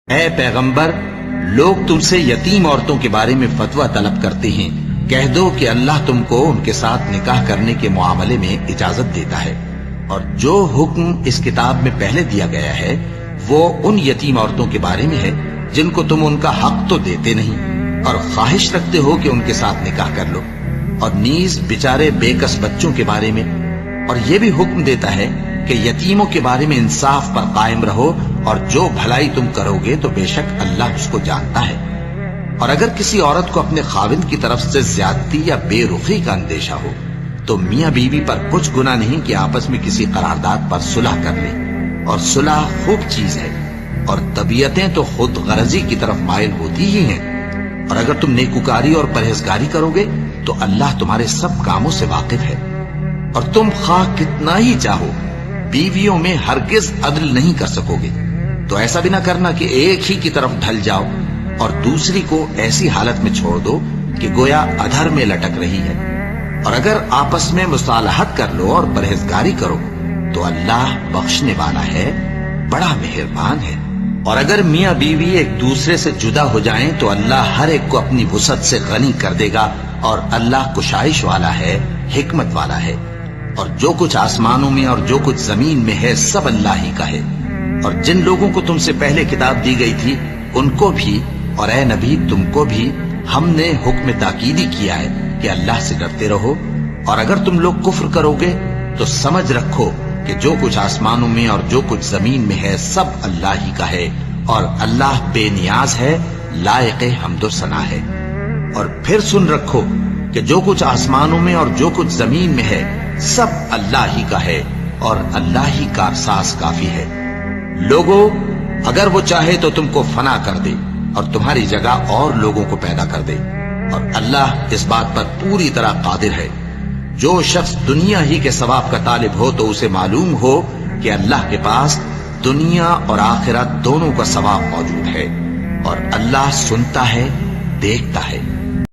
اے پیغمبر، لوگ تم سے یتیم عورتوں کے بارے میں فتویٰ طلب کرتے ہیں، کہہ دو کہ اللہ تم کو ان کے ساتھ نکاح کرنے کے معاملے میں اجازت دیتا ہے، اور جو حکم اس کتاب میں پہلے دیا گیا ہے وہ ان یتیم عورتوں کے بارے میں ہے جن کو تم ان کا حق تو دیتے نہیں اور خواہش رکھتے ہو کہ ان کے ساتھ نکاح کر لو، اور نیز بیچارے بے کس بچوں کے بارے میں، اور یہ بھی حکم دیتا ہے کہ یتیموں کے بارے میں انصاف پر قائم رہو، اور جو بھلائی تم کرو گے تو بے شک اللہ اس کو جانتا ہے۔ اور اگر کسی عورت کو اپنے خاوند کی طرف سے زیادتی یا بے رخی کا اندیشہ ہو تو میاں بیوی پر کچھ گناہ نہیں کہ آپس میں کسی قرارداد پر صلح کر لیں، اور صلح خوب چیز ہے، اور طبیعتیں تو خود غرضی کی طرف مائل ہوتی ہی ہیں، اور اگر تم نیکوکاری اور پرہیزگاری کرو گے تو اللہ تمہارے سب کاموں سے واقف ہے۔ اور تم خواہ کتنا ہی چاہو بیویوں میں ہرگز عدل نہیں کر سکو گے، تو ایسا بھی نہ کرنا کہ ایک ہی کی طرف ڈھل جاؤ اور دوسری کو ایسی حالت میں چھوڑ دو کہ گویا ادھر میں لٹک رہی ہے، اور اگر آپس میں مصالحت کر لو اور پرہیزگاری کرو تو اللہ بخشنے والا ہے، بڑا مہربان ہے۔ اور اگر میاں بیوی ایک دوسرے سے جدا ہو جائیں تو اللہ ہر ایک کو اپنی وسعت سے غنی کر دے گا، اور اللہ کشائش والا ہے، حکمت والا ہے۔ اور جو کچھ آسمانوں میں اور جو کچھ زمین میں ہے سب اللہ ہی کا ہے۔ اور جن لوگوں کو تم سے پہلے کتاب دی گئی تھی ان کو بھی اور اے نبی تم کو بھی ہم نے حکم تاکیدی کیا ہے کہ اللہ سے ڈرتے رہو، اور اگر تم لوگ کفر کرو گے تو سمجھ رکھو کہ جو کچھ آسمانوں میں اور جو کچھ زمین میں ہے سب اللہ ہی کا ہے، اور اللہ بے نیاز ہے، لائق حمد و ثنا ہے۔ اور پھر سن رکھو کہ جو کچھ آسمانوں میں اور جو کچھ زمین میں ہے سب اللہ ہی کا ہے، اور اللہ ہی کارساز کافی ہے۔ لوگو، اگر وہ چاہے تو تم کو فنا کر دے اور تمہاری جگہ اور لوگوں کو پیدا کر دے، اور اللہ اس بات پر پوری طرح قادر ہے۔ جو شخص دنیا ہی کے ثواب کا طالب ہو تو اسے معلوم ہو کہ اللہ کے پاس دنیا اور آخرت دونوں کا ثواب موجود ہے، اور اللہ سنتا ہے، دیکھتا ہے۔